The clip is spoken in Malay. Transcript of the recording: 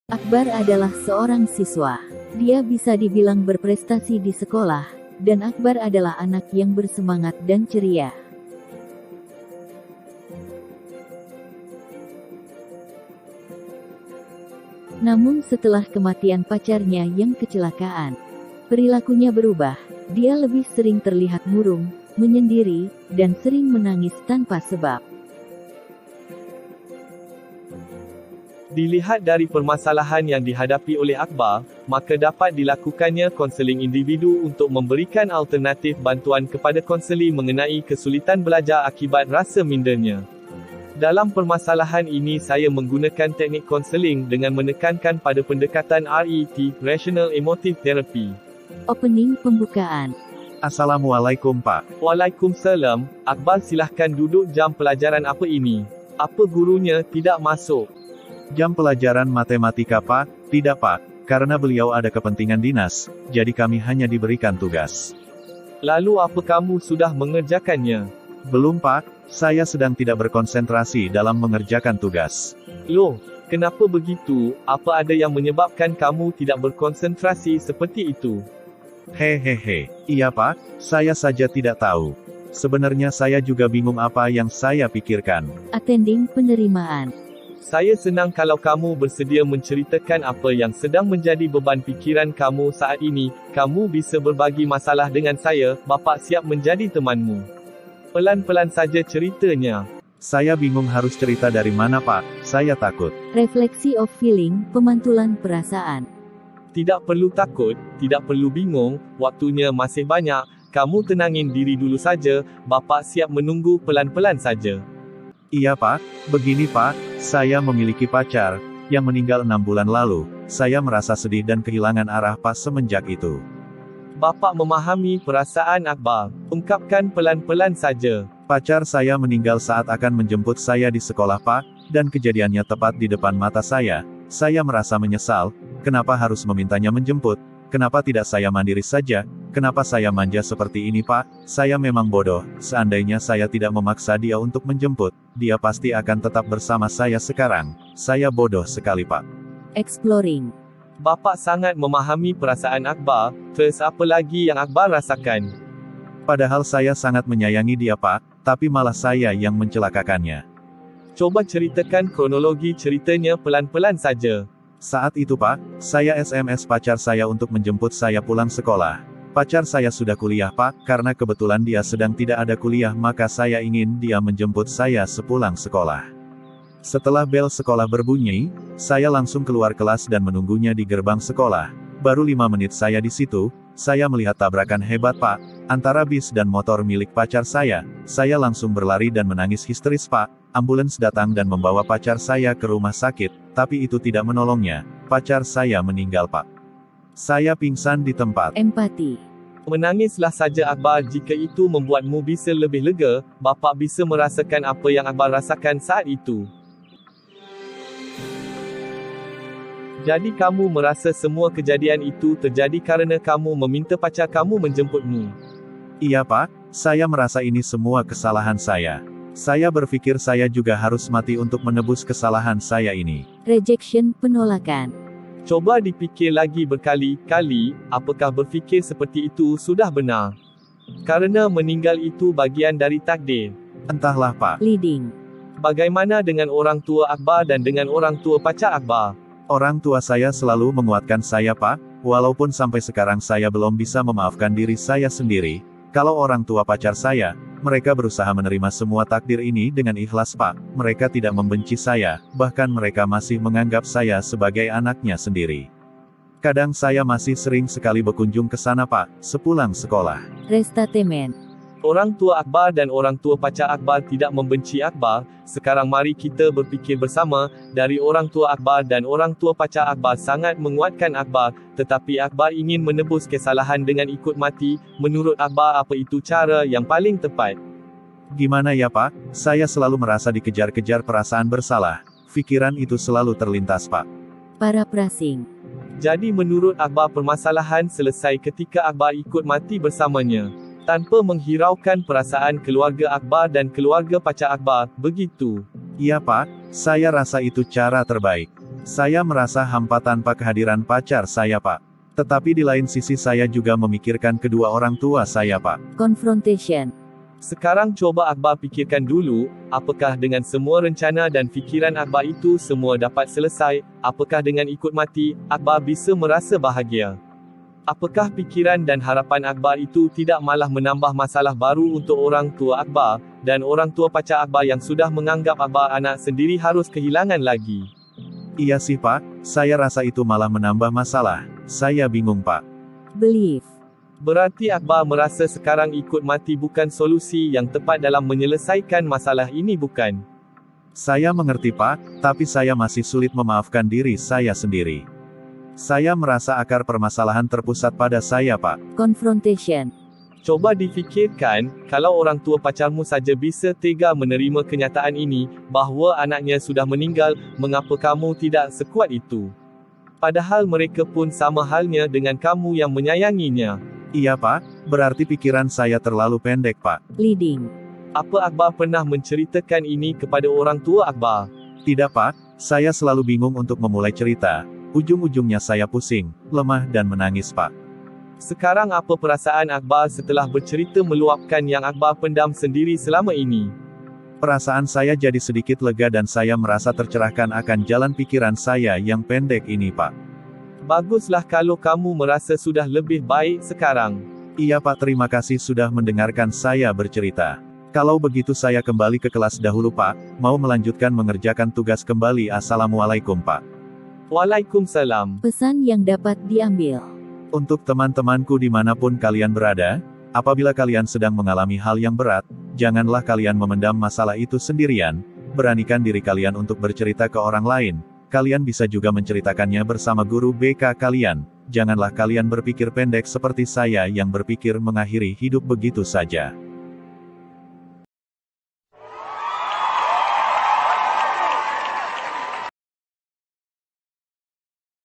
Akbar adalah seorang siswa. Dia bisa dibilang berprestasi di sekolah, dan Akbar adalah anak yang bersemangat dan ceria. Namun setelah kematian pacarnya yang kecelakaan, perilakunya berubah. Dia lebih sering terlihat murung, menyendiri, dan sering menangis tanpa sebab. Dilihat dari permasalahan yang dihadapi oleh Akbar, maka dapat dilakukannya konseling individu untuk memberikan alternatif bantuan kepada konseli mengenai kesulitan belajar akibat rasa mindernya. Dalam permasalahan ini saya menggunakan teknik konseling dengan menekankan pada pendekatan RET, Rational Emotive Therapy. Opening pembukaan. Assalamualaikum Pak. Waalaikumsalam, Akbar silahkan duduk. Jam pelajaran apa ini? Apa gurunya tidak masuk? Jam pelajaran matematika Pak? Tidak Pak, karena beliau ada kepentingan dinas, jadi kami hanya diberikan tugas. Lalu apa kamu sudah mengerjakannya? Belum Pak, saya sedang tidak berkonsentrasi dalam mengerjakan tugas. Loh, kenapa begitu? Apa ada yang menyebabkan kamu tidak berkonsentrasi seperti itu? Hehehe, iya Pak, saya saja tidak tahu. Sebenarnya saya juga bingung apa yang saya pikirkan. Attending penerimaan. Saya senang kalau kamu bersedia menceritakan apa yang sedang menjadi beban pikiran kamu saat ini. Kamu bisa berbagi masalah dengan saya, Bapak siap menjadi temanmu. Pelan-pelan saja ceritanya. Saya bingung harus cerita dari mana Pak, saya takut. Refleksi of feeling, pemantulan perasaan. Tidak perlu takut, tidak perlu bingung, waktunya masih banyak. Kamu tenangin diri dulu saja, Bapak siap menunggu pelan-pelan saja. Iya Pak, begini Pak, saya memiliki pacar, yang meninggal 6 bulan lalu. Saya merasa sedih dan kehilangan arah pas semenjak itu. Bapak memahami perasaan Akbar. Ungkapkan pelan-pelan saja. Pacar saya meninggal saat akan menjemput saya di sekolah Pak, dan kejadiannya tepat di depan mata saya. Saya merasa menyesal, kenapa harus memintanya menjemput? Kenapa tidak saya mandiri saja? Kenapa saya manja seperti ini Pak? Saya memang bodoh, seandainya saya tidak memaksa dia untuk menjemput, dia pasti akan tetap bersama saya sekarang. Saya bodoh sekali Pak. Exploring. Bapak sangat memahami perasaan Akbar, terus apa lagi yang Akbar rasakan? Padahal saya sangat menyayangi dia Pak, tapi malah saya yang mencelakakannya. Coba ceritakan kronologi ceritanya pelan-pelan saja. Saat itu Pak, saya SMS pacar saya untuk menjemput saya pulang sekolah. Pacar saya sudah kuliah Pak, karena kebetulan dia sedang tidak ada kuliah maka saya ingin dia menjemput saya sepulang sekolah. Setelah bel sekolah berbunyi, saya langsung keluar kelas dan menunggunya di gerbang sekolah. Baru 5 menit saya di situ, saya melihat tabrakan hebat Pak, antara bis dan motor milik pacar saya. Saya langsung berlari dan menangis histeris Pak. Ambulans datang dan membawa pacar saya ke rumah sakit, tapi itu tidak menolongnya. Pacar saya meninggal Pak. Saya pingsan di tempat. Empati. Menangislah saja Akbar jika itu membuatmu bisa lebih lega. Bapak bisa merasakan apa yang Akbar rasakan saat itu. Jadi kamu merasa semua kejadian itu terjadi karena kamu meminta pacar kamu menjemputmu? Iya Pak, saya merasa ini semua kesalahan saya. Saya berpikir saya juga harus mati untuk menebus kesalahan saya ini. Rejection, penolakan. Coba dipikir lagi berkali-kali, apakah berfikir seperti itu sudah benar? Karena meninggal itu bagian dari takdir. Entahlah Pak. Leading. Bagaimana dengan orang tua Akbar dan dengan orang tua pacar Akbar? Orang tua saya selalu menguatkan saya Pak, walaupun sampai sekarang saya belum bisa memaafkan diri saya sendiri. Kalau orang tua pacar saya, mereka berusaha menerima semua takdir ini dengan ikhlas Pak. Mereka tidak membenci saya, bahkan mereka masih menganggap saya sebagai anaknya sendiri. Kadang saya masih sering sekali berkunjung ke sana Pak, sepulang sekolah. Restatement. Orang tua Akbar dan orang tua pacar Akbar tidak membenci Akbar. Sekarang mari kita berfikir bersama, dari orang tua Akbar dan orang tua pacar Akbar sangat menguatkan Akbar, tetapi Akbar ingin menebus kesalahan dengan ikut mati. Menurut Akbar apa itu cara yang paling tepat? Gimana ya Pak, saya selalu merasa dikejar-kejar perasaan bersalah. Pikiran itu selalu terlintas Pak. Paraphrasing. Jadi menurut Akbar permasalahan selesai ketika Akbar ikut mati bersamanya, tanpa menghiraukan perasaan keluarga Akbar dan keluarga pacar Akbar, begitu? Iya Pak, saya rasa itu cara terbaik. Saya merasa hampa tanpa kehadiran pacar saya, Pak. Tetapi di lain sisi saya juga memikirkan kedua orang tua saya, Pak. Confrontation. Sekarang coba Akbar pikirkan dulu, apakah dengan semua rencana dan fikiran Akbar itu semua dapat selesai, apakah dengan ikut mati, Akbar bisa merasa bahagia? Apakah pikiran dan harapan Akbar itu tidak malah menambah masalah baru untuk orang tua Akbar, dan orang tua pacar Akbar yang sudah menganggap Akbar anak sendiri harus kehilangan lagi? Iya sih, Pak, saya rasa itu malah menambah masalah. Saya bingung, Pak. Belief. Berarti Akbar merasa sekarang ikut mati bukan solusi yang tepat dalam menyelesaikan masalah ini, bukan? Saya mengerti, Pak, tapi saya masih sulit memaafkan diri saya sendiri. Saya merasa akar permasalahan terpusat pada saya, Pak. Confrontation. Coba difikirkan, kalau orang tua pacarmu saja bisa tega menerima kenyataan ini, bahawa anaknya sudah meninggal, mengapa kamu tidak sekuat itu? Padahal mereka pun sama halnya dengan kamu yang menyayanginya. Iya, Pak, berarti pikiran saya terlalu pendek, Pak. Leading. Apa Akbar pernah menceritakan ini kepada orang tua Akbar? Tidak, Pak, saya selalu bingung untuk memulai cerita. Ujung-ujungnya saya pusing, lemah dan menangis, Pak. Sekarang apa perasaan Akbar setelah bercerita meluapkan yang Akbar pendam sendiri selama ini? Perasaan saya jadi sedikit lega dan saya merasa tercerahkan akan jalan pikiran saya yang pendek ini, Pak. Baguslah kalau kamu merasa sudah lebih baik sekarang. Iya, Pak, terima kasih sudah mendengarkan saya bercerita. Kalau begitu saya kembali ke kelas dahulu, Pak, mau melanjutkan mengerjakan tugas kembali. Assalamualaikum, Pak. Waalaikumsalam. Pesan yang dapat diambil. Untuk teman-temanku dimanapun kalian berada, apabila kalian sedang mengalami hal yang berat, janganlah kalian memendam masalah itu sendirian, beranikan diri kalian untuk bercerita ke orang lain. Kalian bisa juga menceritakannya bersama guru BK kalian. Janganlah kalian berpikir pendek seperti saya yang berpikir mengakhiri hidup begitu saja.